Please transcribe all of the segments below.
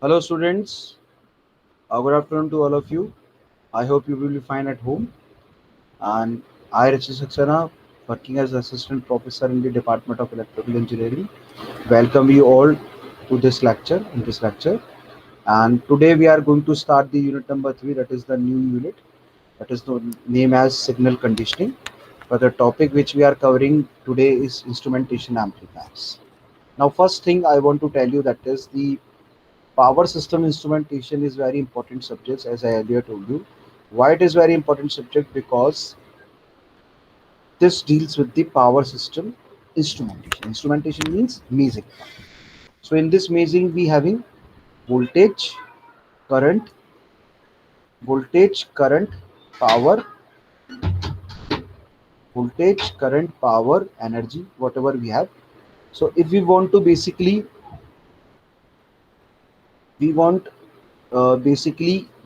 Hello, students. Good afternoon to all of you. I hope you will be fine at home. And I, Rishi Saxena, working as assistant professor in the Department of Electrical Engineering, welcome you all to this lecture. And today we are going to start the unit number three. That is the new unit. That is the name as signal conditioning. But the topic which we are covering today is instrumentation amplifiers. Now, first thing I want to tell you that is the power system instrumentation is very important subject, as I earlier told you. Why it is very important subject? Because this deals with the power system instrumentation. Instrumentation means measuring. So in this measuring we having voltage, current, voltage, current, power, voltage, current, power, energy, whatever we have. So if we want to basically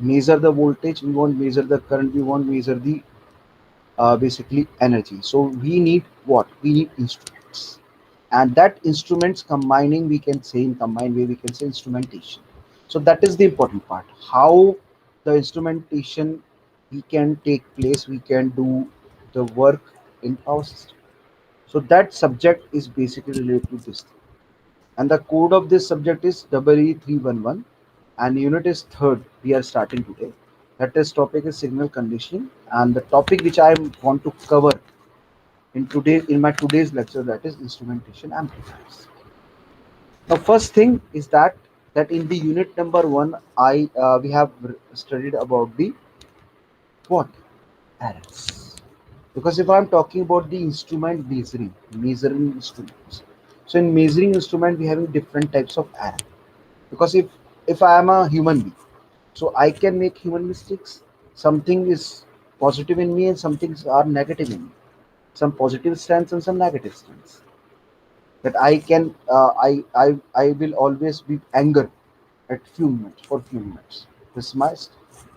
measure the voltage, we want measure the current, we want measure the basically energy. So we need what? We need instruments, and that instruments combining, we can say in combined way, we can say instrumentation. So that is the important part. How the instrumentation we can take place, we can do the work in our system. So that subject is basically related to this thing. And the code of this subject is EE311, and unit is third. We are starting today. That is topic is signal conditioning, and the topic which I want to cover in my today's lecture, that is instrumentation amplifiers. Now, first thing is that in the unit number one, I we have studied about the what errors. Because if I'm talking about the instrument measuring instruments, so in measuring instrument we having different types of error. Because if I am a human being, so I can make human mistakes. Something is positive in me and some things are negative in me, some positive stance and some negative stance. That I can I will always be anger at few minutes for few minutes. This is my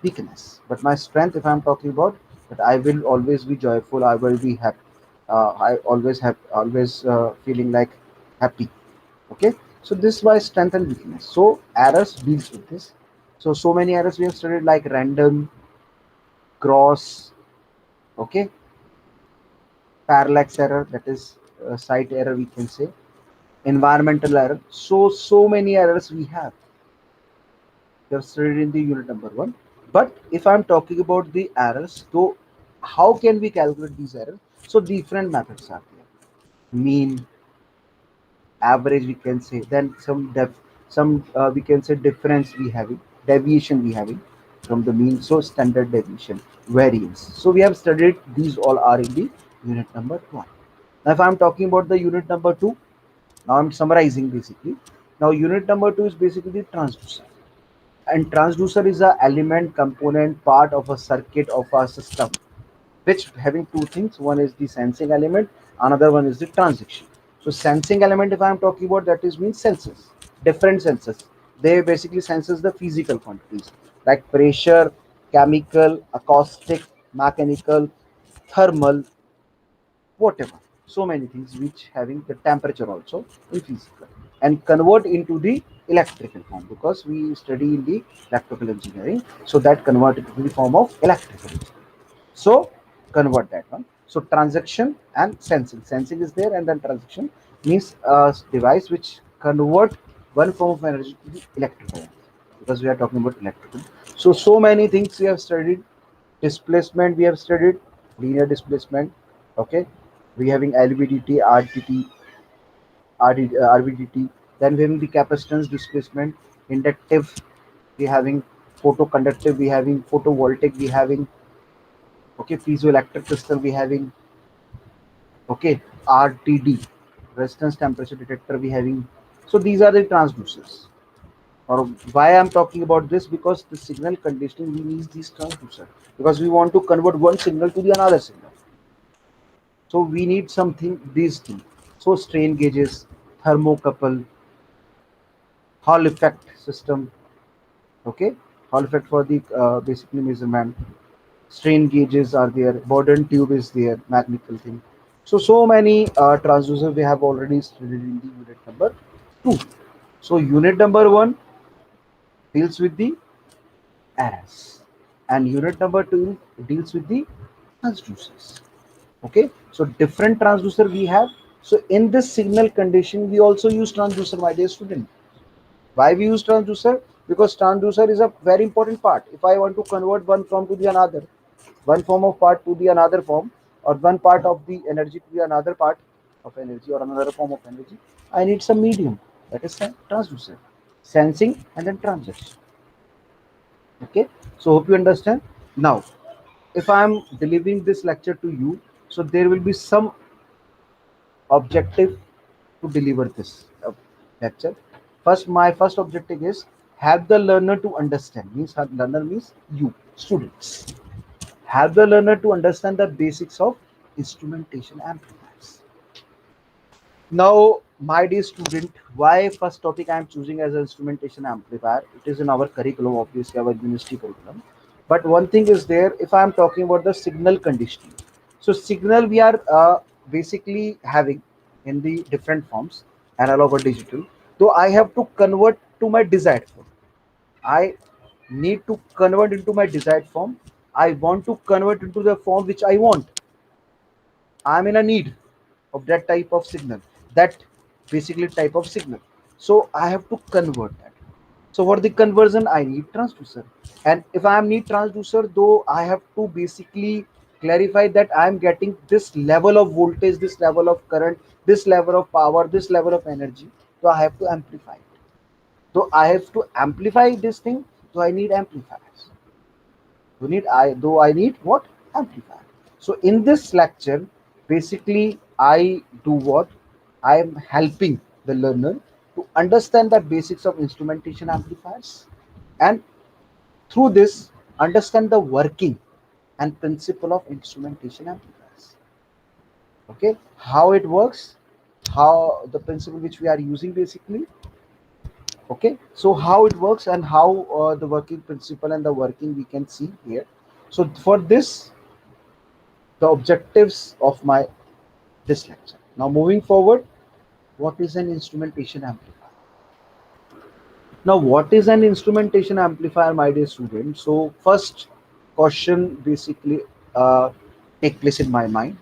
weakness. But my strength, if I'm talking about, that I will always be joyful, I will be happy, I always have always feeling like happy. Okay, so this is my strength and weakness. So errors deals with this. So many errors we have studied, like random, cross, okay, parallax error, that is site error, we can say environmental error. So many errors we have studied in the unit number one. But if I'm talking about the errors, so how can we calculate these errors? So different methods are there. Mean, average, we can say. Then some we can say difference we having, deviation we having from the mean. So standard deviation, variance. So we have studied these all are in the unit number one. Now if I'm talking about the unit number two, now I'm summarizing basically. Now unit number two is basically the transducer. And transducer is a element, component, part of a circuit of a system, which having two things. One is the sensing element, another one is the transaction. So sensing element, if I am talking about, that is means sensors, different sensors. They basically senses the physical quantities like pressure, chemical, acoustic, mechanical, thermal, whatever. So many things which having the temperature also in physical, and convert into the electrical form, because we study in the electrical engineering. So that convert it to the form of electrical. So convert that one. So transaction and sensing. Sensing is there, and then transaction means a device which convert one form of energy to the electrical energy, because we are talking about electrical. So many things we have studied. Displacement we have studied, linear displacement. Okay, we having LVDT, RDT, RVDT. Then we having the capacitance displacement, inductive. We having photoconductive. We having photovoltaic. We having, okay, piezoelectric crystal. We having, okay, RTD, resistance temperature detector. We having. So these are the transducers. Or why I'm talking about this? Because the signal conditioning we need these transducer, because we want to convert one signal to the another signal. So we need something, these things. So strain gauges, thermocouple, Hall effect system, okay, Hall effect for the basically measurement. Strain gauges are there, Bourdon tube is there, mechanical thing. So many transducer we have already studied in the unit number two. So unit number one, deals with the errors, and unit number 2 deals with the transducers. Okay, so different transducer we have. So in this signal condition, we also use transducer, my dear student. Why we use transducer? Because transducer is a very important part. If I want to convert one form to the another, one form of part to the another form, or one part of the energy to the another part of energy or another form of energy, I need some medium. That is a transducer, sensing and then transition. Okay, so hope you understand. Now, if I am delivering this lecture to you, so there will be some objective to deliver this lecture. First, my first objective is help the learner to understand. Means learner means you students. Help the learner to understand the basics of instrumentation amplifiers. Now, my dear student, why first topic I am choosing as an instrumentation amplifier? It is in our curriculum, obviously our university curriculum. But one thing is there, if I am talking about the signal conditioning. So signal we are basically having in the different forms, analog or digital. So I have to convert to my desired form. I need to convert into my desired form. I want to convert into the form which I want. I'm in a need of that type of signal, that basically type of signal. So I have to convert that. So for the conversion, I need transducer. And if I am need transducer, though I have to basically clarify that I am getting this level of voltage, this level of current, this level of power, this level of energy. So I have to amplify it. So I have to amplify this thing. So I need amplifiers. I need what? Amplifier. So in this lecture, basically I do what? I am helping the learner to understand the basics of instrumentation amplifiers, and through this understand the working and principle of instrumentation amplifiers. Okay, how it works, how the principle which we are using basically. Okay, so how it works and how the working principle and the working we can see here. So for this, the objectives of my this lecture. Now moving forward, what is an instrumentation amplifier? Now what is an instrumentation amplifier, my dear student? So first question basically uh, take place in my mind.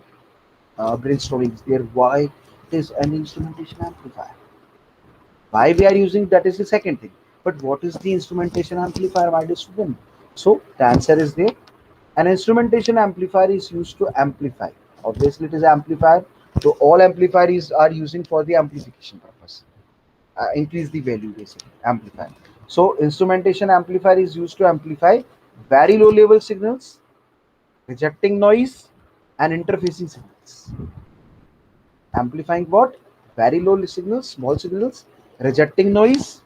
Brainstorming is there. Why is an instrumentation amplifier? Why we are using that is the second thing. But what is the instrumentation amplifier, my dear student? So the answer is there. An instrumentation amplifier is used to amplify. Obviously, it is amplifier. So all amplifiers are using for the amplification purpose. Increase the value basically, amplifier. So instrumentation amplifier is used to amplify very low level signals, rejecting noise, and interfacing signals. Amplifying what? Very low signals, small signals, rejecting noise.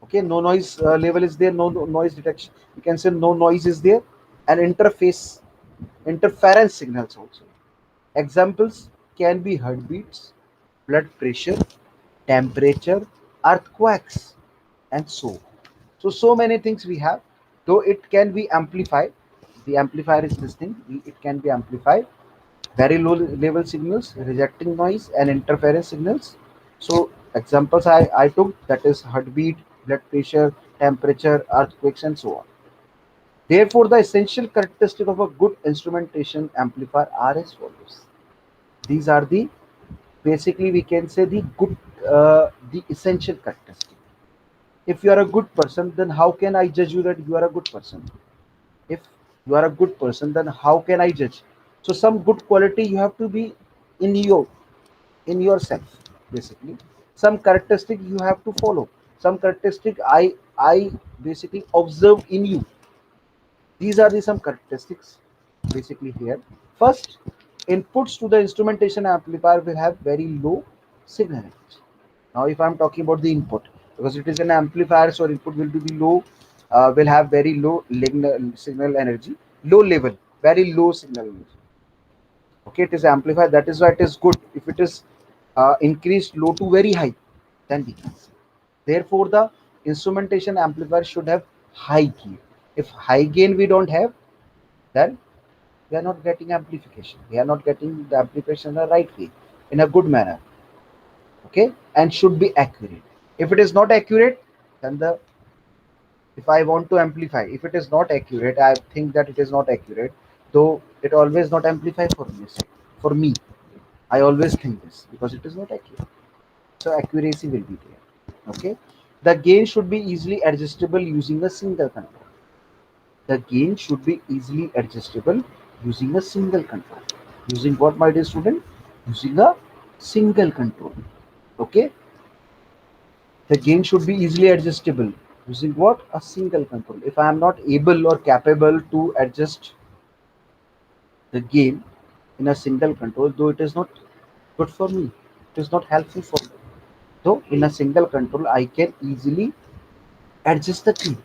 Okay, no noise level is there, no noise detection. You can say no noise is there, and interference signals also. Examples can be heartbeats, blood pressure, temperature, earthquakes, and so on. So many things we have. Though it can be amplified, the amplifier is this thing. It can be amplified. Very low level signals, rejecting noise, and interference signals. So examples I took, that is heartbeat, blood pressure, temperature, earthquakes, and so on. Therefore, the essential characteristic of a good instrumentation amplifier are as follows. These are the basically we can say the good the essential characteristic. If you are a good person, then how can I judge you that you are a good person? If you are a good person, then how can I judge? So some good quality you have to be in you, in yourself basically. Some characteristic you have to follow, some characteristic I basically observe in you. These are the some characteristics basically here. First, inputs to the instrumentation amplifier will have very low signal energy. Now if I'm talking about the input, because it is an amplifier, so input will be low, will have very low signal energy, low level, very low signal energy. Okay, it is amplified, that is why it is good. If it is increased low to very high, then we can see. Therefore the instrumentation amplifier should have high gain. If high gain we don't have, then we are not getting amplification, we are not getting the amplification in the right way, in a good manner. Okay, and should be accurate. If it is not accurate, then the If I want to amplify, if it is not accurate, I think that it is not accurate, though it always not amplify for me. For me, I always think this because it is not accurate. So accuracy will be there. Okay. The gain should be easily adjustable using a single control. The gain should be easily adjustable using a single control. Using what, my dear student? Using a single control. Okay. The gain should be easily adjustable using what? A single control. If I am not able or capable to adjust the gain in a single control, though it is not good for me, it is not helpful for me. Though in a single control, I can easily adjust the gain.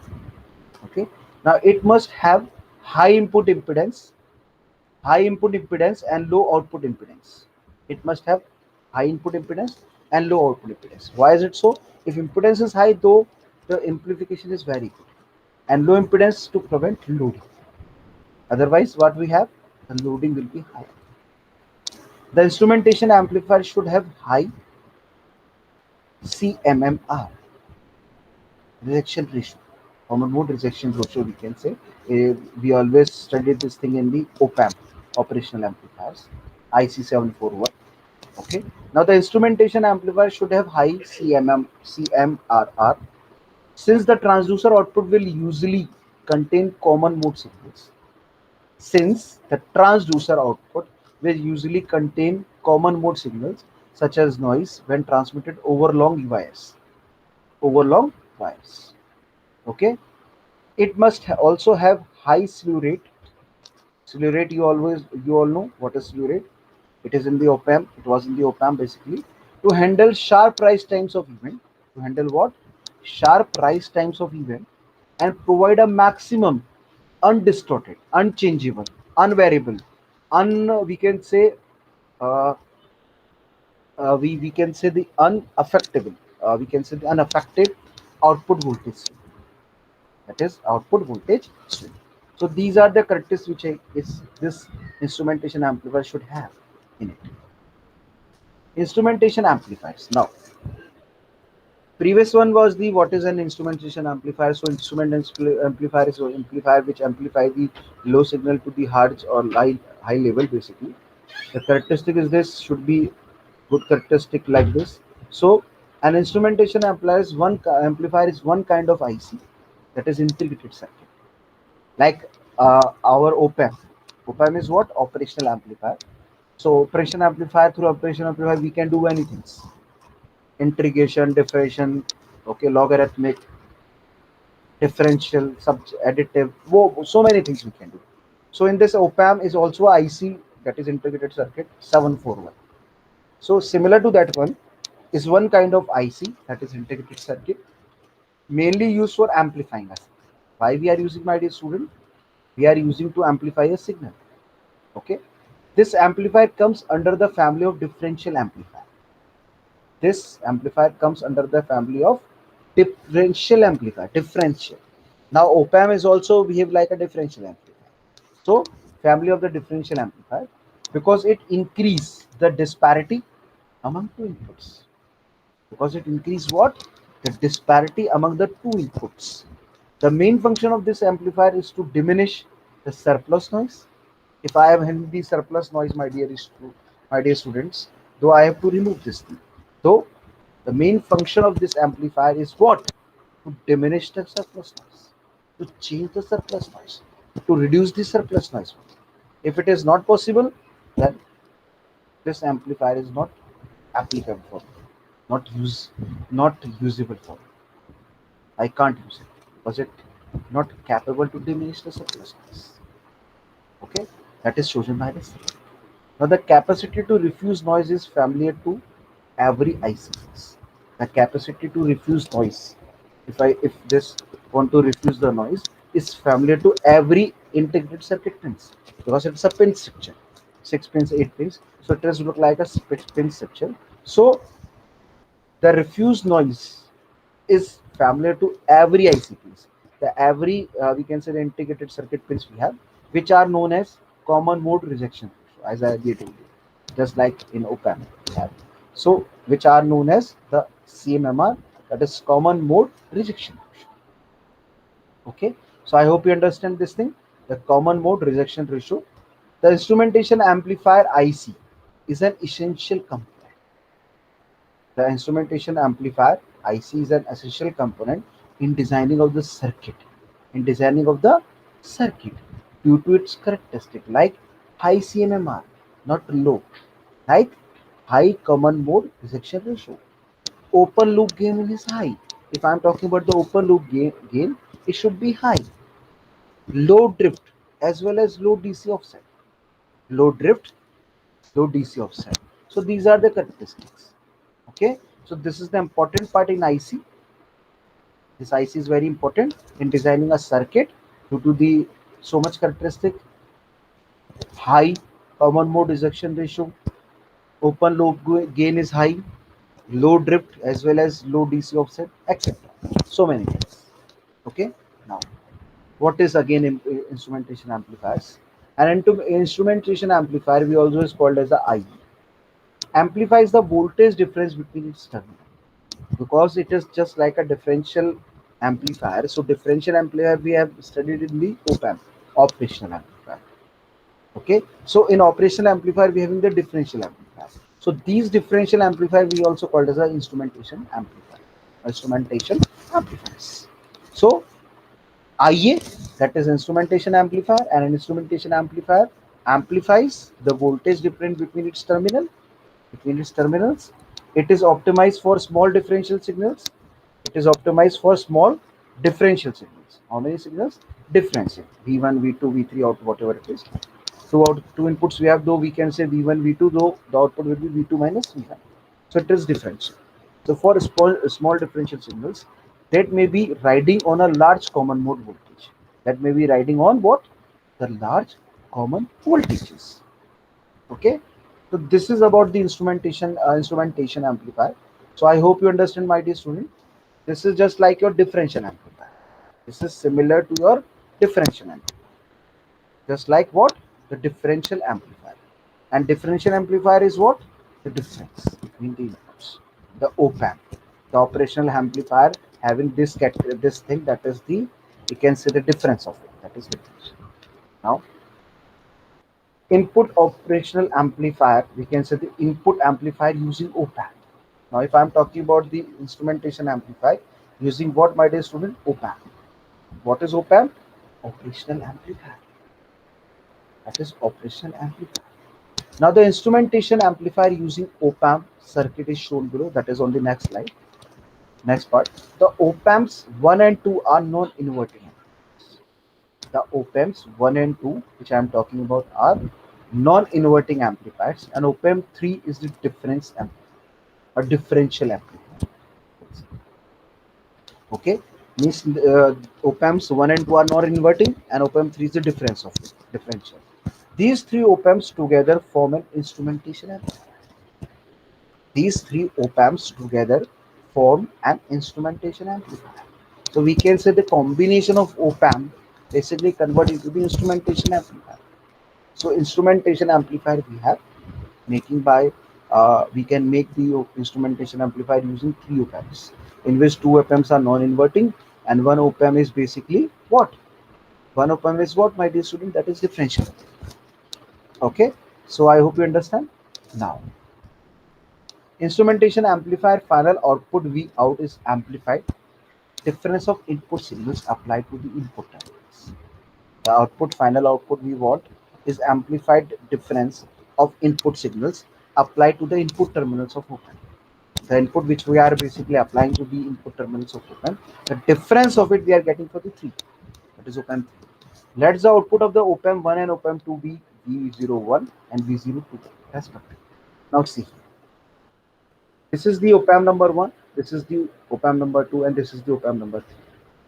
Okay. Now it must have high input impedance, and low output impedance. It must have high input impedance and low output impedance. Why is it so? If impedance is high, though the amplification is very good, and low impedance to prevent loading. Otherwise, what we have, the loading will be high. The instrumentation amplifier should have high CMMR, rejection ratio, common mode rejection ratio, we can say. We always studied this thing in the OPAM, operational amplifiers, IC741. Okay. Now the instrumentation amplifier should have high CMRR, since the transducer output will usually contain common mode signals. Since the transducer output will usually contain common mode signals such as noise when transmitted over long wires. Over long wires. Okay. It must also have high slew rate. Slew rate, you all know what is slew rate. It is in the op-amp. It was in the op-amp basically to handle sharp rise times of event. To handle what? Sharp rise times of event, and provide a maximum undistorted, unchangeable, unvariable, we can say, uh, we can say the unaffectable, we can say the unaffected output voltage swing. That is output voltage swing. So these are the characteristics which this instrumentation amplifier should have in it. Instrumentation amplifiers. Now, previous one was the what is an instrumentation amplifier. So amplifier is an amplifier which amplify the low signal to the hertz or high level basically. The characteristic is this should be good characteristic like this. So an instrumentation amplifier is one kind of IC, that is integrated circuit, like our op-amp. Op-amp is what? Operational amplifier. So operation amplifier, through operation amplifier we can do many things: integration, differentiation, okay, logarithmic, differential, sub additive. Whoa, so many things we can do. So in this op-amp is also IC, that is integrated circuit 741. So similar to that one is one kind of IC, that is integrated circuit, mainly used for amplifying us. Why we are using, my dear student? We are using to amplify a signal. Okay. This amplifier comes under the family of differential amplifier. This amplifier comes under the family of differential amplifier. Differential. Now op-amp is also behave like a differential amplifier. So family of the differential amplifier, because it increase the disparity among two inputs. Because it increase what? The disparity among the two inputs. The main function of this amplifier is to diminish the surplus noise. If I am having the surplus noise, my dear students, though I have to remove this thing. Though the main function of this amplifier is what? To diminish the surplus noise, to change the surplus noise, to reduce the surplus noise. If it is not possible, then this amplifier is not applicable for me, not usable for me. I can't use it because it not capable to diminish the surplus noise. Okay, that is chosen by this. Now the capacity to refuse noise is familiar to every ICs. The capacity to refuse noise, if this want to refuse the noise, is familiar to every integrated circuit pins, because it's a pin structure, 6 pins, 8 pins. So it does look like a pin structure. So the refuse noise is familiar to every IC pins. The every we can say the integrated circuit pins we have, which are known as common mode rejection, as I told you, just like in op-amp we have. So which are known as the CMMR, that is common mode rejection. Okay, so I hope you understand this thing. The common mode rejection ratio. The instrumentation amplifier IC is an essential component. The instrumentation amplifier IC is an essential component in designing of the circuit. In designing of the circuit, due to its characteristic like high CMMR, not low, like high common mode rejection ratio. Open loop gain is high. If I'm talking about the open loop gain, it should be high. Low drift as well as low DC offset. Low drift, low DC offset. So these are the characteristics. Okay, so this is the important part in IC. This IC is very important in designing a circuit due to the so much characteristic high common mode rejection ratio, open loop gain is high, low drift as well as low DC offset, etc. So many things. Okay, now what is again instrumentation amplifiers? An instrumentation amplifier we also is called as a IE. Amplifies the voltage difference between its terminals because it is just like a differential amplifier. So differential amplifier we have studied in the op-amp, operational amplifier. Okay, so in operational amplifier we having the differential amplifier. So these differential amplifier we also called as a instrumentation amplifier. Instrumentation amplifiers. So IA, that is instrumentation amplifier, and an instrumentation amplifier amplifies the voltage difference between its terminals. It is optimized for small differential signals. It is optimized for small differential signals. How many signals? Differential. V1, V2, V3, out whatever it is. Throughout two inputs we have, though we can say V1, V2, though the output will be V2 minus V1. So it is differential. So for small differential signals, that may be riding on a large common mode voltage. That may be riding on what? The large common voltages. Okay, so this is about the instrumentation amplifier. So I hope you understand, my dear student. This is just like your differential amplifier. This is similar to your differential amplifier, just like what? The differential amplifier. And differential amplifier is what? The difference between the inputs, the op-amp, the operational amplifier having this thing, that is the, you can say, the difference of it, that is difference. Now input operational amplifier, we can say the input amplifier using op-amp. Now if I'm talking about the instrumentation amplifier using what, my dear student? Op-amp. What is op-amp? Operational amplifier. That is operational amplifier. Now the instrumentation amplifier using op-amp circuit is shown below, that is on the next slide. Next part. The op-amps 1 and 2 are non-inverting. The op-amps 1 and 2 which I am talking about are non-inverting amplifiers, and op-amp 3 is the difference amplifier, a differential amplifier. Okay, means op-amps 1 and 2 are non-inverting and op-amp 3 is the difference of it, differential. These three op-amps together form an instrumentation amplifier. These three op-amps together form an instrumentation amplifier. So we can say the combination of op-amp basically convert into the instrumentation amplifier. So instrumentation amplifier we have making by we can make the instrumentation amplifier using three op-amps, in which two op-amps are non-inverting and one op-amp is basically what? One op-amp is what, my dear student? That is differential. Okay, so I hope you understand. Now instrumentation amplifier final output V out is amplified. Difference of input signals applied to the input terminals. The output final output we want is amplified difference of input signals applied to the input terminals of op-amp. The input which we are basically applying to the input terminals of op-amp, the difference of it we are getting for the 3, that is op-amp 3. Let the output of the op-amp 1 and op-amp 2 be V01 and V02 respectively. Now see, this is the op-amp number 1, this is the op-amp number 2, and this is the op-amp number 3.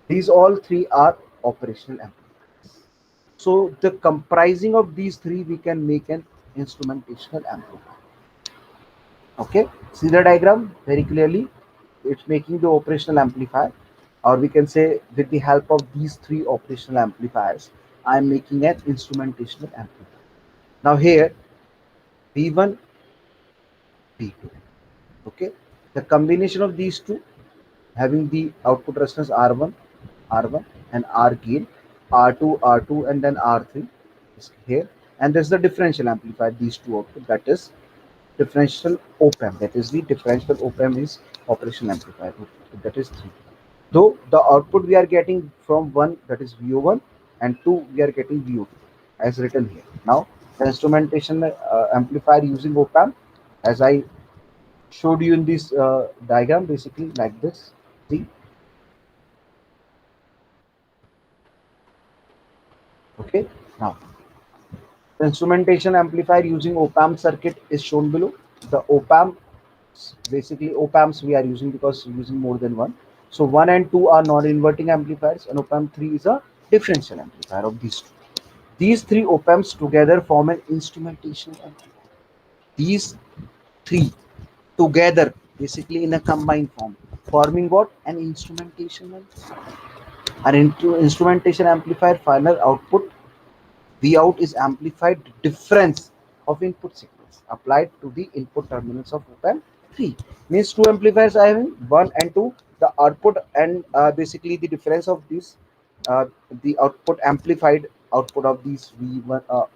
These all three are operational amplifiers. So the comprising of these three we can make an instrumentational amplifier. Okay, see the diagram very clearly. It's making the operational amplifier, or we can say with the help of these three operational amplifiers, I am making an instrumentational amplifier. Now here V1, V2. Okay, the combination of these two having the output resistance R1, R1, and R gain, R2, R2, and then R3 is here. And there's the differential amplifier, these two output, that is differential op-amp. That is the differential op-amp is operational amplifier. That is 3. Though the output we are getting from 1, that is VO1, and 2 we are getting VO2 as written here. Now the instrumentation amplifier using op-amp, as I showed you in this diagram, basically like this. See, okay. Now the instrumentation amplifier using op-amp circuit is shown below. The op-amp, basically op-amps we are using because we're using more than one. So 1 and 2 are non-inverting amplifiers, and op-amp 3 is a differential amplifier of these two. These three op-amps together form an instrumentation amplifier. These three together, basically in a combined form, forming what? An instrumentation amplifier. An instrumentation amplifier final output V out is amplified difference of input signals applied to the input terminals of op-amp 3. Means two amplifiers I having 1 and 2. The output and basically the difference of these, uh, the output amplified output of these V1,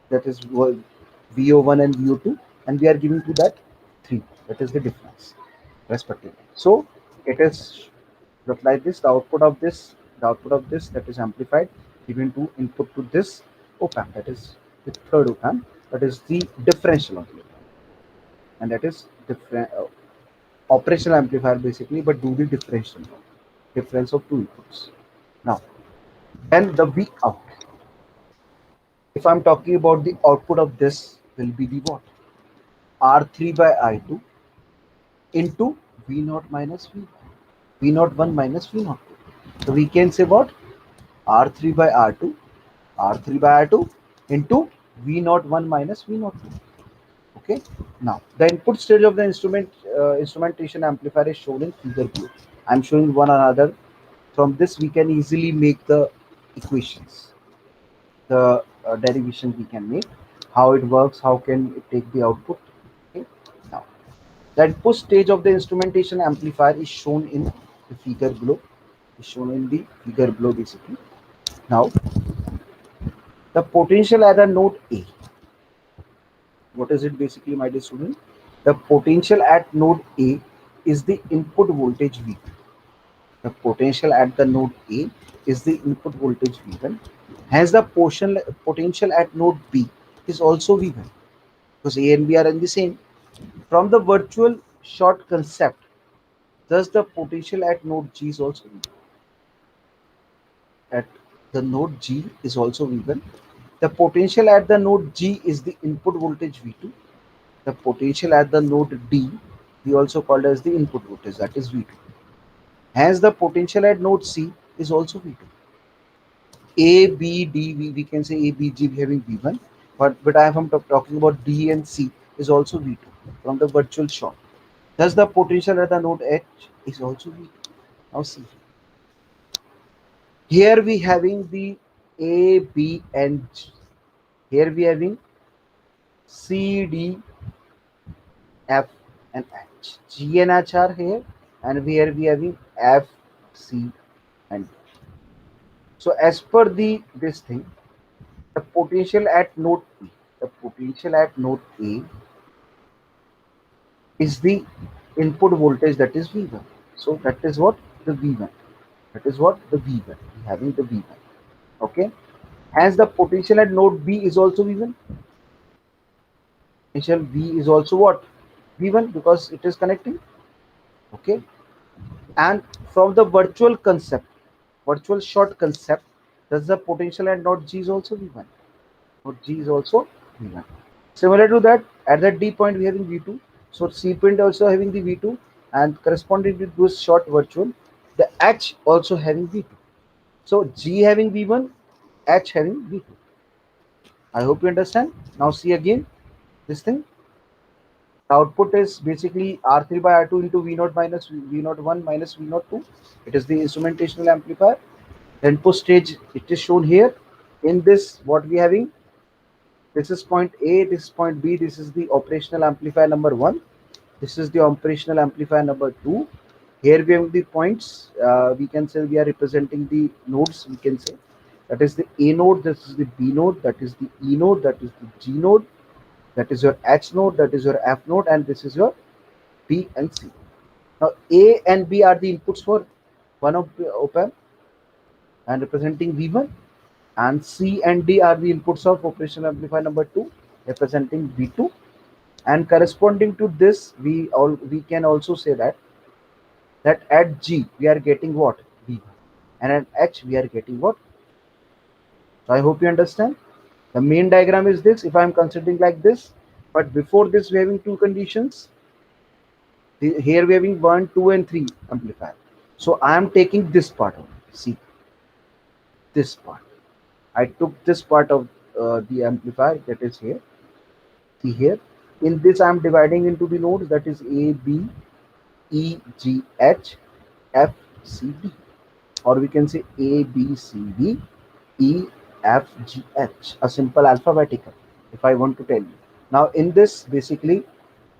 that is VO1 and VO2, and we are giving to that 3. That is the difference respectively. So it is just like this. The output of this that is amplified given to input to this op-amp, that is the third op-amp, that is the differential amplifier, and that is different operational amplifier basically, but do the difference of two inputs. Now, then the V out. If I'm talking about the output of this, will be the what? R3 by I2 into V naught minus V1. V naught 1 minus V naught 2. So we can say what? R3 by R2, R3 by R2 into V naught 1 minus V naught 2. Okay. Now the input stage of the instrumentation amplifier is shown in figure below. I'm showing one another. From this we can easily make the equations, the derivation we can make, how it works, how can it take the output. Okay. Now the input stage of the instrumentation amplifier is shown in the figure below. Is shown in the figure below basically. Now the potential at the node A. What is it basically, my dear student? The potential at node A is the input voltage V. The potential at the node A is the input voltage V1. Hence the potential at node B is also V1, because A and B are in the same. From the virtual short concept, thus the potential at node G is also V1. At the node G is also V1. The potential at the node G is the input voltage V2. The potential at the node D, we also called as the input voltage, that is V2. Hence the potential at node C is also V2. A, B, D, we can say A, B, G having V1, but I am talking about D and C is also V2 from the virtual short. Thus the potential at the node H is also V2. Now see, here we having the A, B and G. Here we having C, D, F and H. G and H are here, and here we having F, C and D. So as per the this thing, the potential at node A, the potential at node A is the input voltage, that is V1. So that is what the V1. That is what the V1. We having the V1. Okay. As the potential at node B is also V1. Potential V is also what? V1, because it is connecting. Okay. And from the virtual concept, virtual short concept, does the potential at node G is also V1. Node G is also V1. Similar to that, at that D point we having V2. So C point also having the V2, and corresponding to this short virtual, the H also having V2. So G having V1, H having V2. I hope you understand. Now see again this thing. The output is basically R3 by R2 into V0 minus V01 minus V02. It is the instrumentational amplifier. The input stage, it is shown here. In this, what we having? This is point A, this is point B, this is the operational amplifier number 1. This is the operational amplifier number 2. Here we have the points. We can say we are representing the nodes. We can say that is the A node, this is the B node, that is the E node, that is the G node, that is your H node, that is your F node, and this is your B and C. Now A and B are the inputs for one of the op-amp and representing V1, and C and D are the inputs of operational amplifier number 2 representing V2, and corresponding to this we can also say that at G we are getting what? V1, and at H we are getting what? So I hope you understand. The main diagram is this if I am considering like this, but before this we having two conditions. Here we having 1, 2 and 3 amplifier. So I am taking this part of it. See this part. I took this part of the amplifier that is here. See here. In this I am dividing into the nodes, that is A, B, E, G, H, F, C, D, or we can say A, B, C, D, E, F, G, H, a simple alphabetical if I want to tell you. Now in this basically,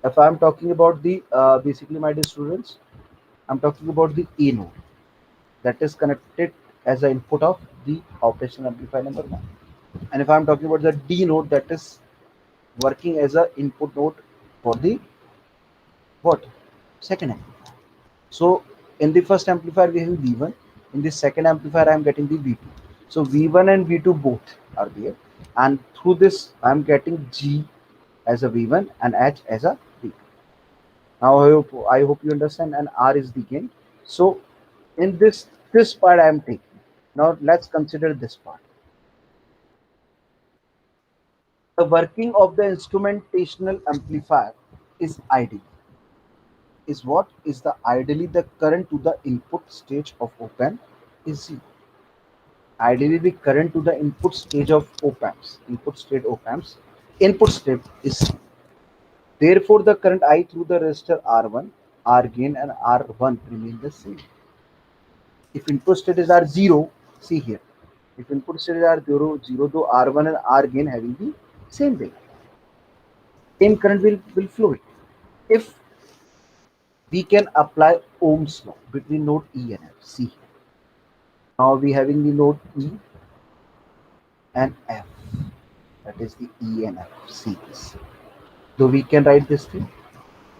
if I am talking about the basically my dear students, I'm talking about the A node that is connected as an input of the operational amplifier number 1, and if I'm talking about the D node, that is working as a input node for the what? Second amplifier. So in the first amplifier we have V1, in the second amplifier I am getting the V2. So V1 and V2 both are there, and through this I am getting G as a V1 and H as a V2. Now I hope you understand, and R is the gain. So in this part I am taking. Now let's consider this part. The working of the instrumentational amplifier is ideal. Is what is the ideally the current to the input stage of op-amp is 0. Ideally the current to the input stage of op-amps, input state is 0. Therefore the current I through the resistor R1, R gain and R1 remain the same. If input states are 0, see here. If input states are 0, though R1 and R gain having the same value, same current will flow it. If we can apply Ohm's law between node E and F. See, now we having the node E and F. That is the E and F. See this. So we can write this thing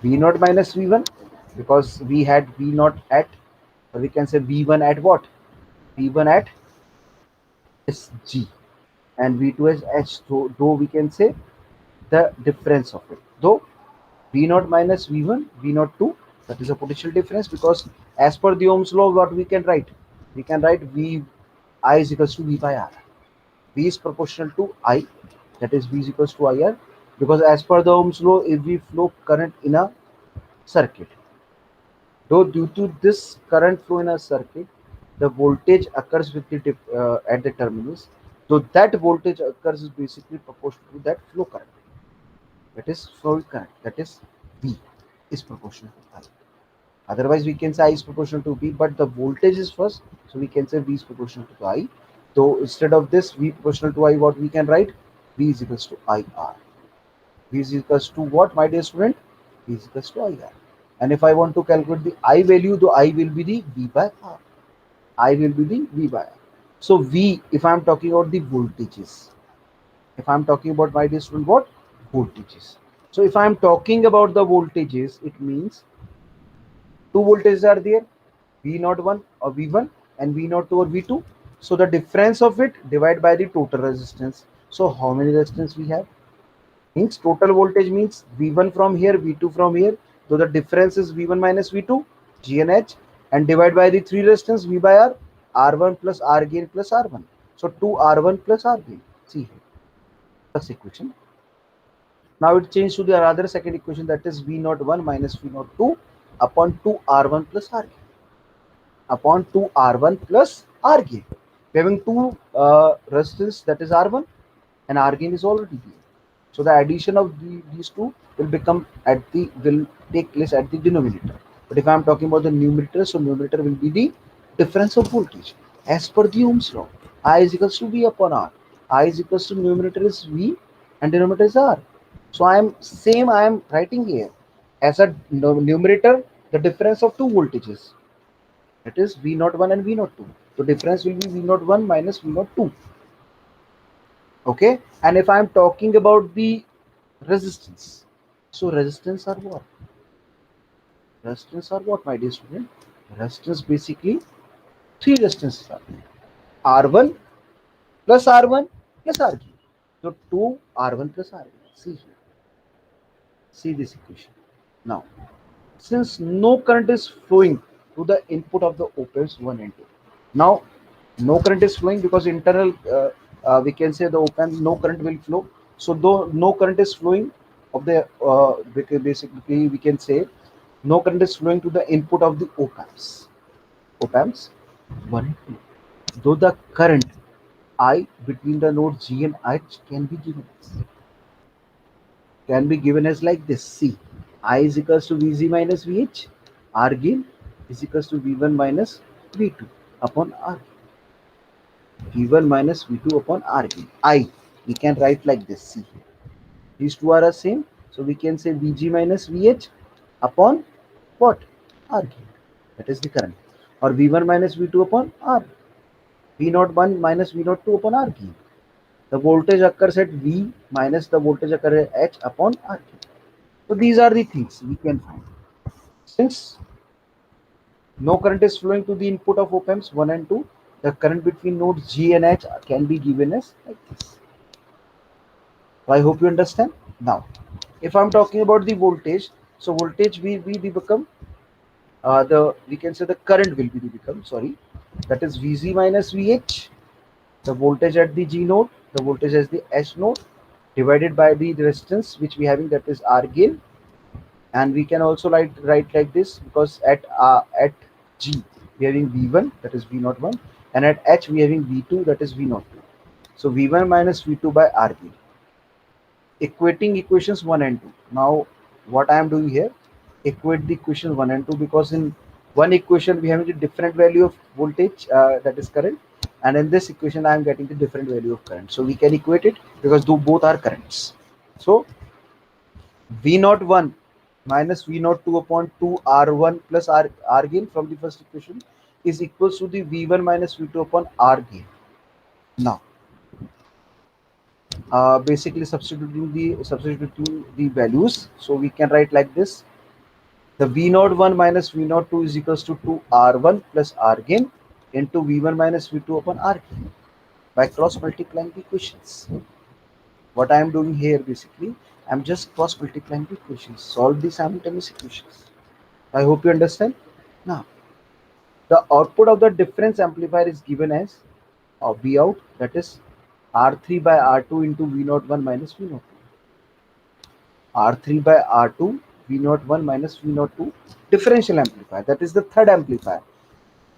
V naught minus V1 because we had V naught at, or we can say V1 at what? V1 at is G and V2 is H. So though we can say the difference of it. Though V naught minus V1, V naught 2, that is a potential difference because as per the Ohm's law, what we can write? We can write V I is equals to V by R. V is proportional to I, that is V is equals to IR, because as per the Ohm's law, if we flow current in a circuit, though due to this current flow in a circuit, the voltage occurs with the at the terminus, so that voltage occurs is basically proportional to that flow current. That is flow current. That is V is proportional to I. Otherwise, we can say I is proportional to V, but the voltage is first, so we can say V is proportional to I. So instead of this V proportional to I, what we can write? V is equals to IR. V is equals to what, my dear student? V is equals to IR. And if I want to calculate the I value, the I will be the V by R. I will be the V by R. So V, if I am talking about the voltages, if I am talking about, my dear student, what? Voltages. So if I am talking about the voltages, it means two voltages are there, V01 or V1 and V02 or V2. So the difference of it divided by the total resistance. So how many resistance we have? Means total voltage means V1 from here, V2 from here. So the difference is V1 minus V2, G and H, and divide by the three resistance V by R, R1 plus R gain plus R1. So 2R1 plus R gain. See here, first equation. Now it changed to the other second equation, that is V01 minus V02 upon 2R1 plus R gain. Upon 2R1 plus R gain. We are having two resistance, that is R1 and R gain is already here. So the addition of these two will take place at the denominator. But if I am talking about the numerator, so numerator will be the difference of voltage as per the Ohm's law. I is equals to V upon R. I is equals to numerator is V and denominator is R. So I am writing here as a numerator. the difference of two voltages, that is V naught 1 and V naught 2. So difference will be V naught 1 minus V naught 2. Okay, and if I am talking about the resistance, so resistance are what, my dear student? Resistance basically three resistances are R1 plus R1 plus RG. So 2 R1 plus R1. See here. See this equation. Now, since no current is flowing to the input of the op-amps 1 and 2. Now, no current is flowing because internal, we can say the op-amp, no current will flow. So, though no current is flowing of the, basically we can say no current is flowing to the input of the op-amps 1 and 2. Though the current I between the node G and H can be given as like this. See, I is equals to Vg minus Vh, R gain is equals to V1 minus V2 upon R. V1 minus V2 upon R gain. I, we can write like this. See, these two are the same. So we can say Vg minus Vh upon what? R gain. That is the current. Or V1 minus V2 upon R. V01 minus V02 upon R gain. The voltage occurs at V minus the voltage occurs at H upon R gain. So these are the things we can find. Since no current is flowing to the input of op-amps 1 and 2, the current between nodes G and H can be given as like this. So I hope you understand. Now, if I'm talking about the voltage, so voltage we become the, we can say the current will be become, sorry, that is Vg minus Vh, the voltage at the G node, the voltage as the H node, divided by the resistance which we having, that is R gain. And we can also write like this, because at G we having V1, that is V01, and at H we having V2, that is V02. So V1 minus V2 by R gain. Equating equations 1 and 2. Now what I am doing here, equate the equation 1 and 2, because in one equation we have a different value of voltage, that is current, and in this equation I am getting the different value of current. So we can equate it because both are currents. So V01 minus V02 upon 2 R1 plus R gain from the first equation is equals to the V1 minus V2 upon R gain. Now, basically substituting the values, so we can write like this: the V01 minus V02 is equals to 2 R1 plus R gain into V1 minus V2 upon R gain by cross multiplying the equations. What I am doing here, basically I'm just cross multiplying the equations, solve the simultaneous equations. I hope you understand. Now, the output of the difference amplifier is given as V out, that is R3 by R2 into V01 minus V02. R3 by R2 V01 minus V02 differential amplifier, that is the third amplifier.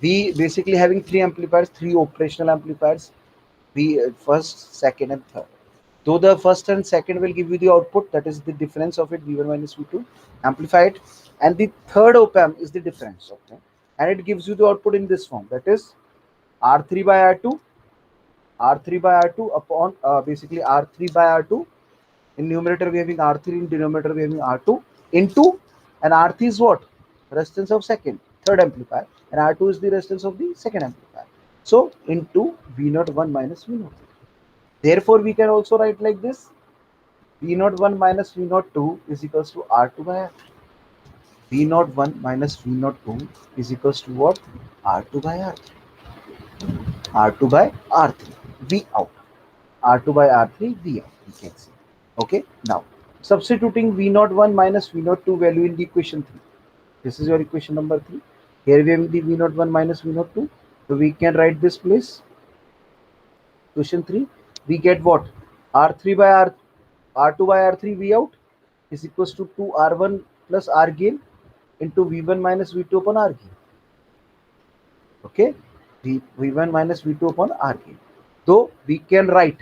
We basically having three amplifiers, three operational amplifiers, first, second and third. Though the first and second will give you the output, that is the difference of it, V1 minus V2, amplified, and the third op-amp is the difference, okay, and it gives you the output in this form, that is R3 by R2, R3 by R2 upon basically R3 by R2. In numerator we having R3, in denominator we having R2 into, and R3 is what? Resistance of third amplifier, and R2 is the resistance of the second amplifier. So into V01 minus V02. Therefore, we can also write like this: V01 minus V02 is equals to R2 by R3. V01 minus V02 is equals to what? R2 by R3. R2 by R3. V out. R2 by R3, V out. We can see. Okay. Now, substituting V01 minus V02 value in the equation 3. This is your equation number 3. Here we have the V01 minus V02. So we can write this place. Question 3. We get what? R3 by R2 by R3 V out is equals to 2 R1 plus R gain into V1 minus V2 upon R gain. Okay, V1 minus V2 upon R gain. Though we can write,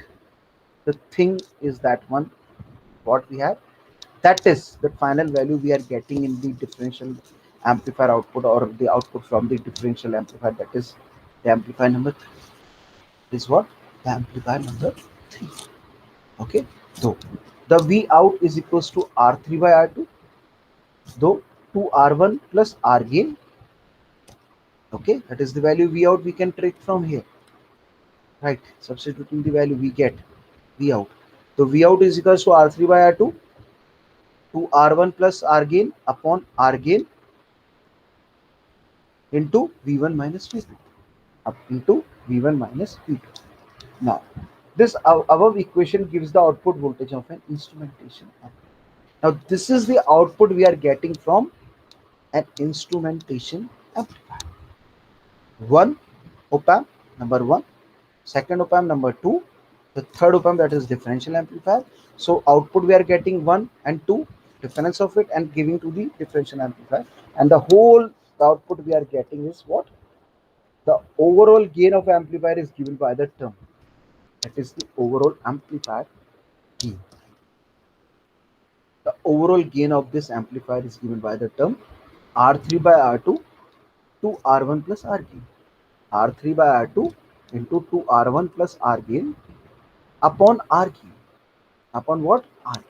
the thing is that one, what we have, that is the final value we are getting in the differential amplifier output, or the output from the differential amplifier, that is the amplifier number 3. This is what? The amplifier number 3. Okay, so the V out is equals to R3 by R2, though 2R1 plus R gain. Okay, that is the value V out we can take from here, right? Substituting the value, we get V out. So V out is equals to R3 by R2 to R1 plus R gain upon R gain into V1 minus V2, up into V1 minus V2. Now, this above equation gives the output voltage of an instrumentation. Now, this is the output we are getting from an instrumentation amplifier. One op amp, number one. Second op amp, number two. The third op amp, that is differential amplifier. So output we are getting 1 and 2, difference of it, and giving to the differential amplifier. And the output we are getting is what? The overall gain of amplifier is given by the term. That is the overall amplifier gain. The overall gain of this amplifier is given by the term R3 by R2 to R1 plus R gain. R3 by R2 into 2R1 plus R gain upon R gain. Upon what? R gain.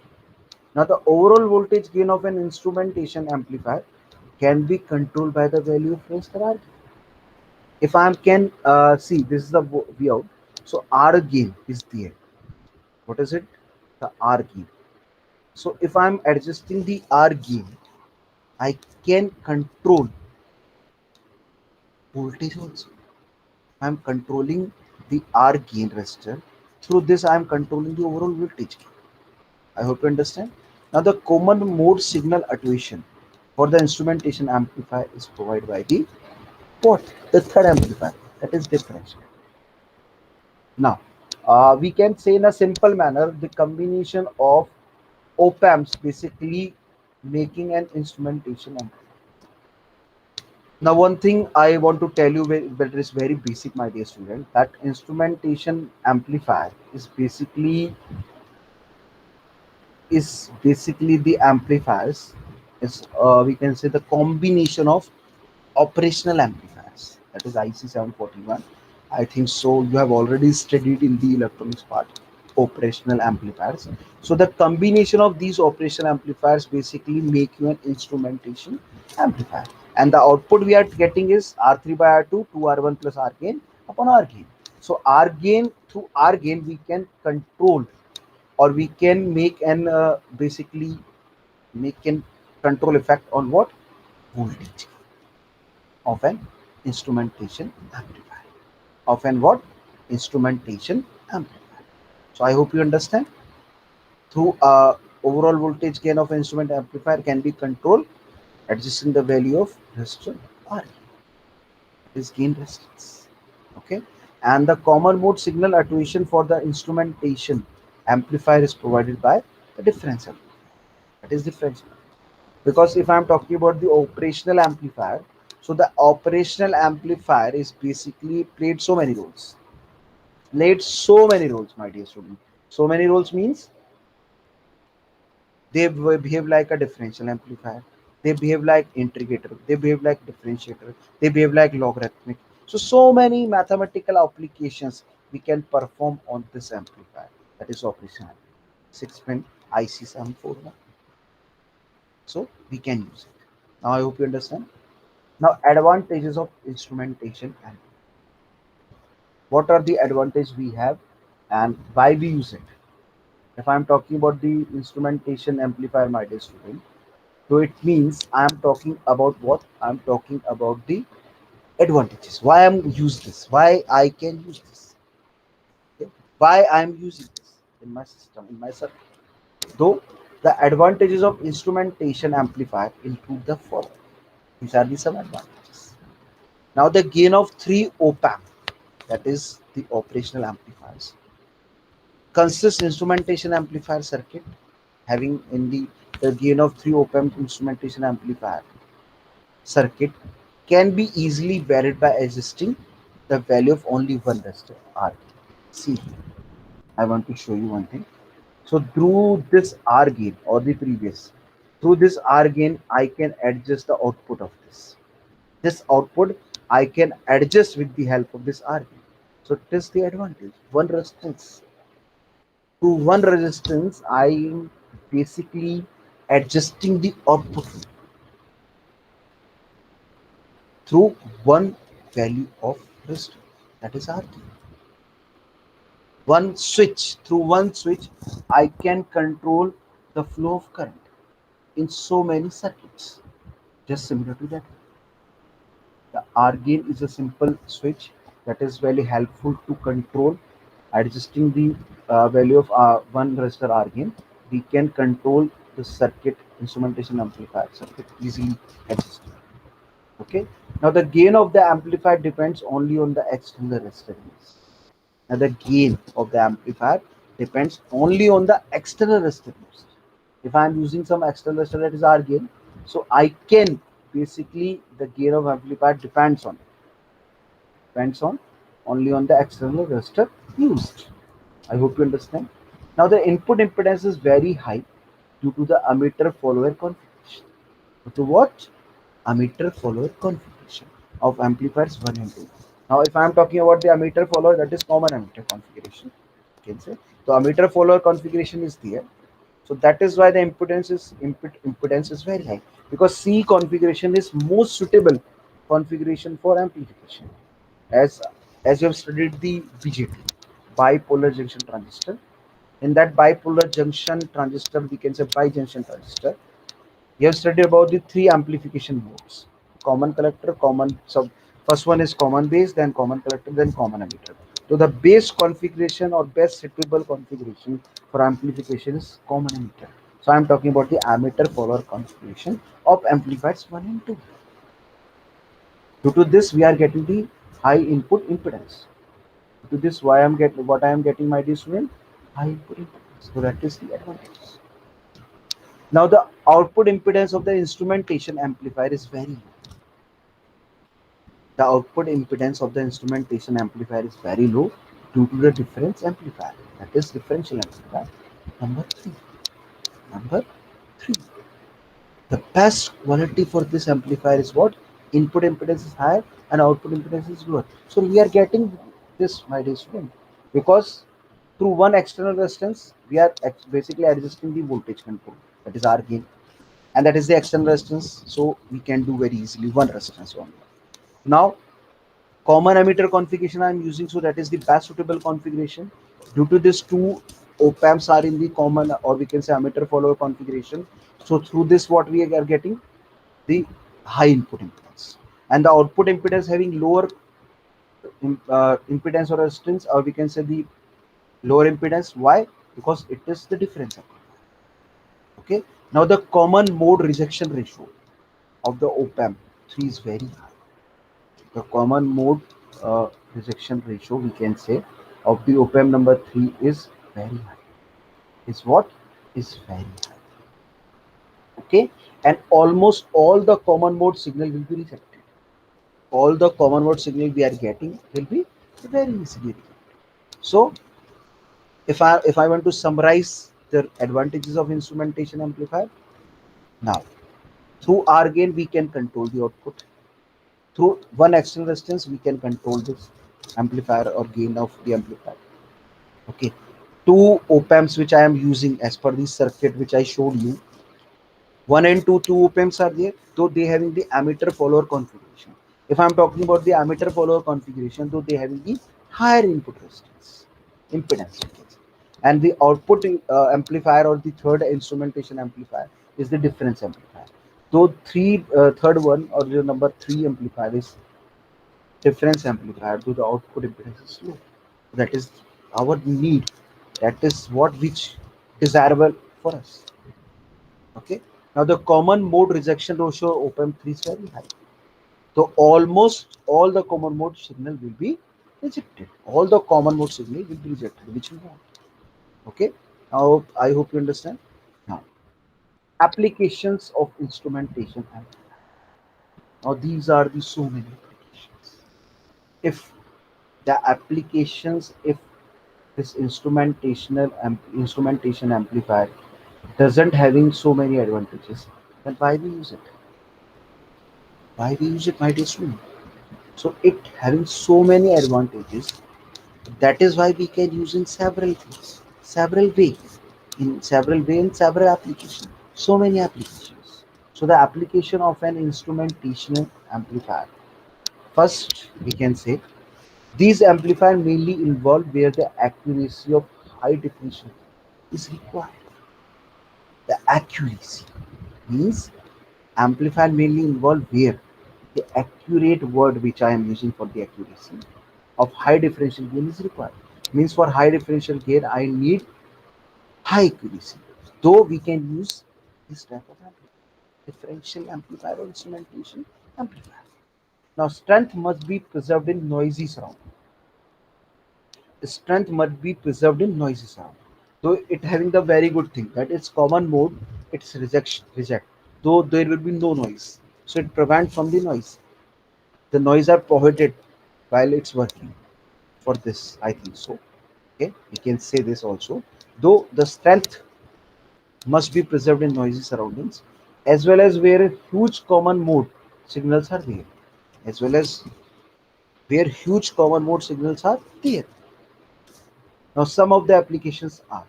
Now the overall voltage gain of an instrumentation amplifier can be controlled by the value of resistor R gain. If I can see, this is the V out. So R gain is there. What is it? The R gain. So if I'm adjusting the R gain, I can control voltage also. I'm controlling the R gain resistor. Through this, I'm controlling the overall voltage gain. I hope you understand. Now the common mode signal attenuation for the instrumentation amplifier is provided by the what? The third amplifier, that is differential. Now, we can say in a simple manner the combination of op amps basically making an instrumentation amplifier. Now, one thing I want to tell you that is very basic, my dear student, that instrumentation amplifier is basically the amplifiers. Is we can say the combination of operational amplifiers, that is IC741. I think so you have already studied in the electronics part operational amplifiers. So the combination of these operational amplifiers basically make you an instrumentation amplifier, and the output we are getting is R3 by R2 2R1 plus R gain upon R gain. So R gain, through R gain we can control, or we can make an basically make an control effect on what? Voltage of an instrumentation amplifier. Of an what? Instrumentation amplifier. So I hope you understand. Through overall voltage gain of instrument amplifier can be controlled adjusting the value of resistor R. Is gain resistance. Okay. And the common mode signal attenuation for the instrumentation amplifier is provided by the differential. That is differential. Because if I'm talking about the operational amplifier, so the operational amplifier is basically played so many roles. Played so many roles, my dear student. So many roles means they behave like a differential amplifier, they behave like integrator, they behave like differentiator, they behave like logarithmic. So many mathematical applications we can perform on this amplifier, that is operational 6-pin IC741. So we can use it. Now I hope you understand. Now advantages of instrumentation amplifier. What are the advantages we have and why we use it? If I'm talking about the instrumentation amplifier, my dear student, so it means I'm talking about what? I'm talking about the advantages. Why I'm use this? Why I can use this? Okay? Why I'm using this in my system, in my circuit? Though the advantages of instrumentation amplifier include the following. These are the some advantages. Now the gain of 3 op amp, that is the operational amplifiers, consists instrumentation amplifier circuit having in the gain of 3 op amp instrumentation amplifier circuit can be easily varied by adjusting the value of only one resistor R. See, I want to show you one thing. So through this R gain or the previous, through this R gain, I can adjust the output of this. This output I can adjust with the help of this R gain. So it is the advantage. One resistance to one resistance, I am basically adjusting the output. through one value of resistance, that is R. One switch, through one switch, I can control the flow of current in so many circuits, just similar to that. The R gain is a simple switch that is very helpful to control. Adjusting the value of one resistor R gain, we can control the circuit instrumentation amplifier circuit easily adjusted. Okay. Now the gain of the amplifier depends only on the external resistance. Now the gain of the amplifier depends only on the external resistance. If I am using some external resistor, that is R gain, so I can basically, the gain of amplifier depends on only on the external resistor used. I hope you understand. Now the input impedance is very high due to the emitter follower configuration. To what? Emitter follower configuration of amplifiers 1 and 2. Now if I am talking about the emitter follower, that is common emitter configuration. You can say. So emitter follower configuration is there. So that is why the impedance is very high, because C configuration is most suitable configuration for amplification. As as you have studied the BJT, bipolar junction transistor. In that bipolar junction transistor, we can say bijunction transistor. You have studied about the three amplification modes: common collector, common sub. First one is common base, then common collector, then common emitter. So the base configuration or best suitable configuration for amplification is common emitter. So I am talking about the emitter follower configuration of amplifiers 1 and 2. Due to this, we are getting the high input impedance. Due to this, why what I am getting, my dear student, high input impedance. So that is the advantage. Now the output impedance of the instrumentation amplifier is very low. The output impedance of the instrumentation amplifier is very low due to the difference amplifier. That is differential amplifier. Number three. Number three. The best quality for this amplifier is what? Input impedance is higher and output impedance is lower. So we are getting this, my dear student, because through one external resistance, we are basically adjusting the voltage control. That is our gain, and that is the external resistance. So we can do very easily one resistance only. Now common emitter configuration I am using, so that is the best suitable configuration. Due to this, two op amps are in the common, or we can say emitter follower configuration. So through this, what we are getting, the high input impedance, and the output impedance having lower impedance or resistance, or we can say the lower impedance. Why? Because it is the difference. Okay. Now the common mode rejection ratio of the op amp 3 is very high. The common mode rejection ratio, we can say, of the op amp number 3 is very high. Is what? Is very high. Okay. And almost all the common mode signal will be rejected. All the common mode signal we are getting will be very easily rejected. So if I want to summarize the advantages of instrumentation amplifier, now through R gain we can control the output. Through one external resistance we can control this amplifier or gain of the amplifier. Okay. Two op amps which I am using as per the circuit which I showed you, 1 and 2, two op amps are there, though they having the emitter follower configuration. If I am talking about the emitter follower configuration, though they having the higher input resistance, impedance, and the output amplifier or the third instrumentation amplifier is the difference amplifier. Though third one or the number 3 amplifier is difference amplifier, though the output impedance is low. That is our need. That is what which desirable for us. Okay. Now the common mode rejection ratio op-amp 3 is very high. So almost all the common mode signal will be rejected. All the common mode signal will be rejected, which we want. Okay. Now I hope you understand. Now applications of instrumentation. Now these are the so many applications. If the applications, if this instrumentation amplifier doesn't having so many advantages, then why we use it? Why we use it, my dear student? So it having so many advantages, that is why we can use in several things, several ways, in several applications, so many applications. So the application of an instrumentation amplifier. First, we can say these amplifiers mainly involve where the accuracy of high definition is required. The accuracy means amplifier mainly involve where the accurate word which I am using for the accuracy of high differential gain is required. Means for high differential gain I need high accuracy. Though we can use this type of amplifier, differential amplifier or instrumentation amplifier. Now strength must be preserved in noisy surround. Strength must be preserved in noisy sound. Though it having the very good thing that its common mode, it's reject. Though there will be no noise, so it prevents from the noise. The noise are prohibited while it's working. For this, I think so. Okay, we can say this also. Though the strength must be preserved in noisy surroundings, as well as where huge common mode signals are there, as well as where huge common mode signals are there. Now, some of the applications are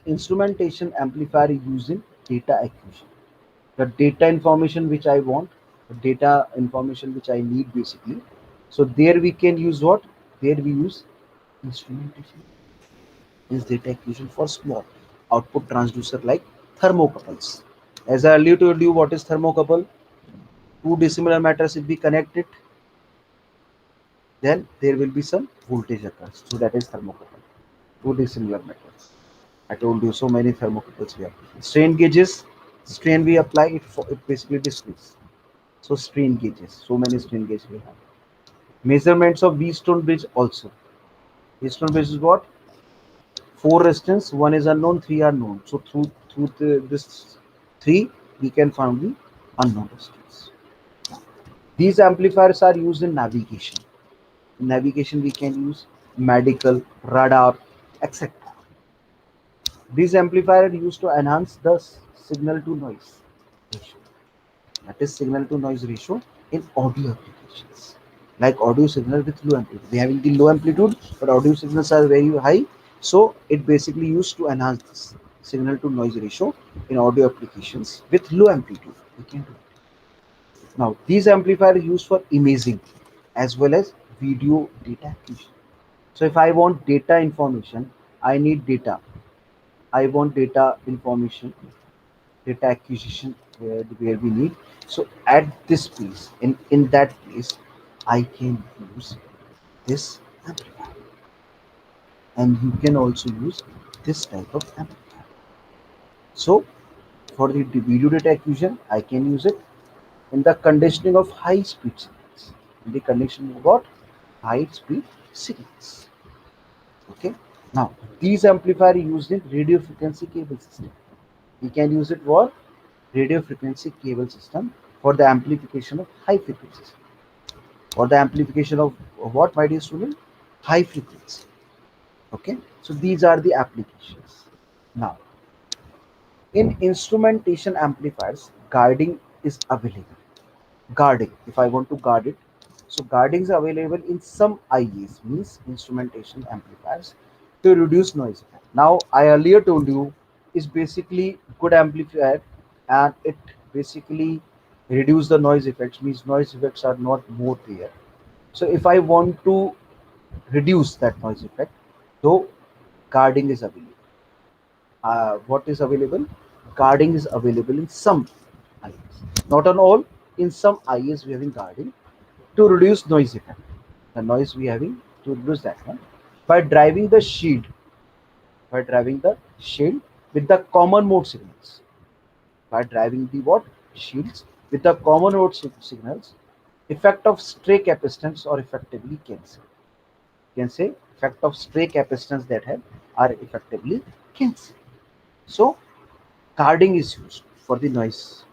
instrumentation amplifier used in data acquisition. The data information which I want, the data information which I need basically. So there we can use what? There we use instrumentation is data acquisition for small output transducer like thermocouples. As I earlier told you, what is thermocouple? Two dissimilar matters if we connect it, then there will be some voltage occurs. So that is thermocouple. Two dissimilar metals. I told you so many thermocouples we have. Strain gauges, strain we apply it for it basically displays. So strain gauges, so many strain gauges we have. Measurements of Wheatstone bridge also. Wheatstone bridge is what? Four resistance, one is unknown, three are known. So this three we can find the unknown resistance. These amplifiers are used in navigation. In navigation we can use medical, radar, etc. These amplifiers are used to enhance the signal to noise ratio. That is signal to noise ratio in audio applications. Like audio signal with low amplitude. We having the low amplitude, but audio signals are very high. So it basically used to enhance this signal to noise ratio in audio applications with low amplitude. We can do it. Now these amplifiers are used for imaging as well as video data acquisition. So if I want data information, I need data. I want data information, data acquisition where we need. So at this place, in that place, I can use this amplifier, and you can also use this type of amplifier. So for the video data acquisition, I can use it in the conditioning of high speed signals. In the conditioning of what? High speed signals. Okay. Now these amplifiers used in radio frequency cable system. We can use it for radio frequency cable system for the amplification of high frequencies, or the amplification of what, my dear student? High frequency. Okay, so these are the applications. Now in instrumentation amplifiers, guarding is available. Guarding, if I want to guard it, so guarding is available in some IEs, means instrumentation amplifiers, to reduce noise effect. Now I earlier told you is basically good amplifier, and it basically reduce the noise effects, means noise effects are not more there. So if I want to reduce that noise effect, though guarding is available. What is available? Guarding is available in some IEs, not on all. In some IEs we having guarding to reduce noise effect. The noise we having to reduce that one by driving the shield, by driving the shield with the common mode signals. By driving the what? Shields with the common mode signals, effect of stray capacitance or effectively cancelled. You can say effect of stray capacitance that have are effectively cancelled. So guarding is used for the noise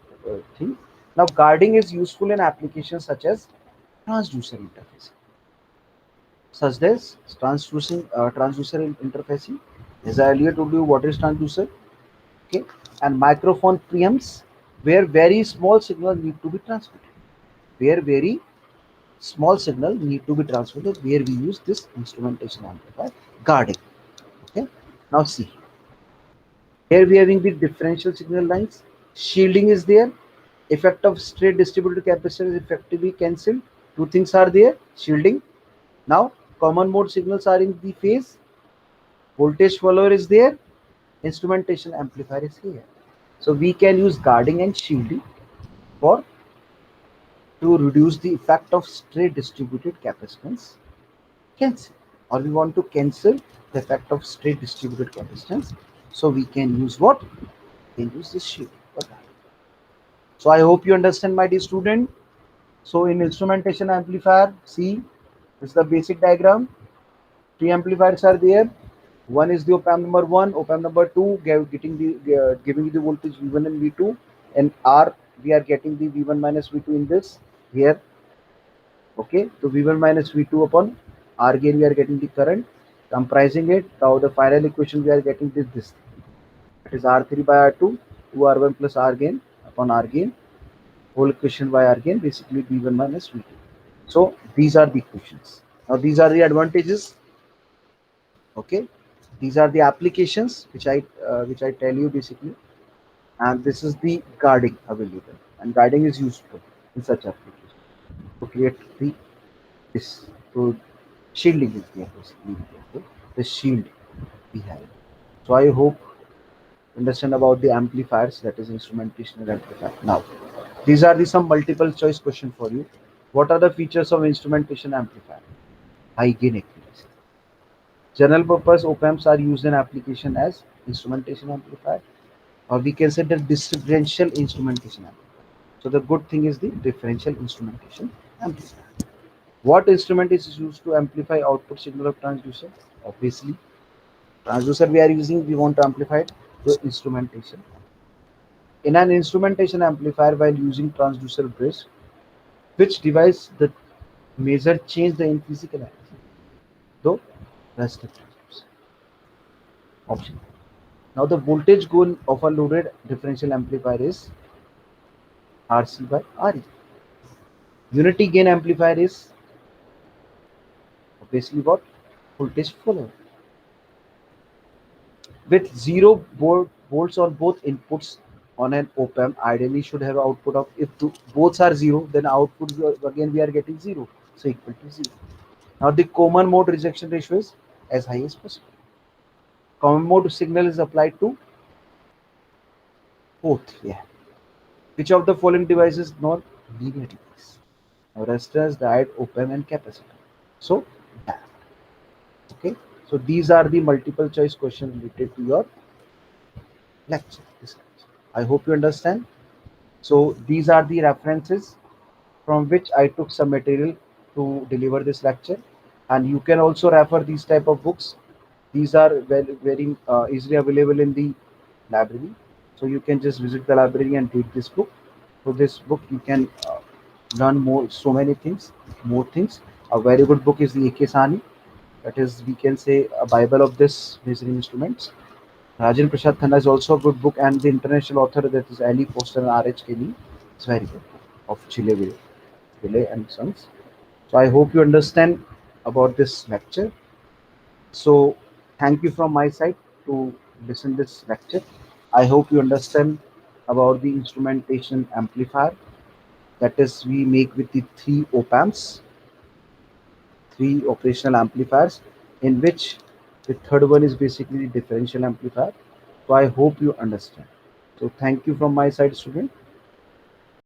thing. Now guarding is useful in applications such as transducer interface, such as transducer interfacing. As I earlier told you, what is transducer? Okay, and microphone preamps, where very small signal need to be transmitted. Where very small signal need to be transmitted, where we use this instrumentation amplifier guarding. Okay, now see here we having the differential signal lines. Shielding is there Effect of straight distributed capacitor is effectively cancelled. Two things are there: shielding. Now common mode signals are in the phase. Voltage follower is there. Instrumentation amplifier is here. So we can use guarding and shielding for to reduce the effect of straight distributed capacitance cancel, or we want to cancel the effect of straight distributed capacitance. So we can use what? We can use this shielding. So I hope you understand, my dear student. So in instrumentation amplifier, see, this is the basic diagram. Three amplifiers are there. One is the op-amp number one, op-amp number two, giving you the voltage V1 and V2, and R we are getting the V1 minus V2 in this here. Okay, so V1 minus V2 upon R gain we are getting the current, comprising it. Now the final equation we are getting this that is R3 by R2, 2R1 plus R gain upon R gain, whole equation by R gain, basically V1 minus V2. So these are the equations. Now these are the advantages. Okay, these are the applications which I tell you basically, and this is the guarding available, and guarding is useful in such applications to create this to shielding is there basically. Okay? The shield we have. So I hope you understand about the amplifiers, that is instrumentation and amplifier. Now these are the some multiple choice question for you. What are the features of instrumentation amplifier? High gain accuracy. General purpose op amps are used in application as instrumentation amplifier, or we can say the differential instrumentation amplifier. So the good thing is the differential instrumentation amplifier. What instrument is used to amplify output signal of transducer? Obviously, transducer we are using, we want to amplify the instrumentation. In an instrumentation amplifier, while using transducer bridge, which device the measure change the in physical energy? Though resistive transducer. Option. Now the voltage goal of a loaded differential amplifier is RC by RE. Unity gain amplifier is obviously what? Voltage follower. With zero volts on both inputs on an op amp, ideally should have output of, if both are zero, then output again we are getting zero, so equal to zero. Now the common mode rejection ratio is as high as possible. Common mode signal is applied to both. Yeah. Which of the following devices non linear device? Now resistors, diode, op amp, and capacitor. So that. Okay. So these are the multiple choice questions related to your lecture. This lecture. I hope you understand. So these are the references from which I took some material to deliver this lecture, and you can also refer these type of books. These are very easily available in the library, so you can just visit the library and read this book. So this book you can learn more, so many things, more things. A very good book is the AK Sani, that is, we can say, a bible of this measuring instruments. Rajan Prasad Khanna is also a good book, and the international author, that is Ali Foster and R.H. Kelly, is very good, of Chile and Sons. So I hope you understand about this lecture. So thank you from my side to listen this lecture. I hope you understand about the instrumentation amplifier, that is we make with the three op amps, three operational amplifiers, in which the third one is basically the differential amplifier. So I hope you understand. So thank you from my side, student.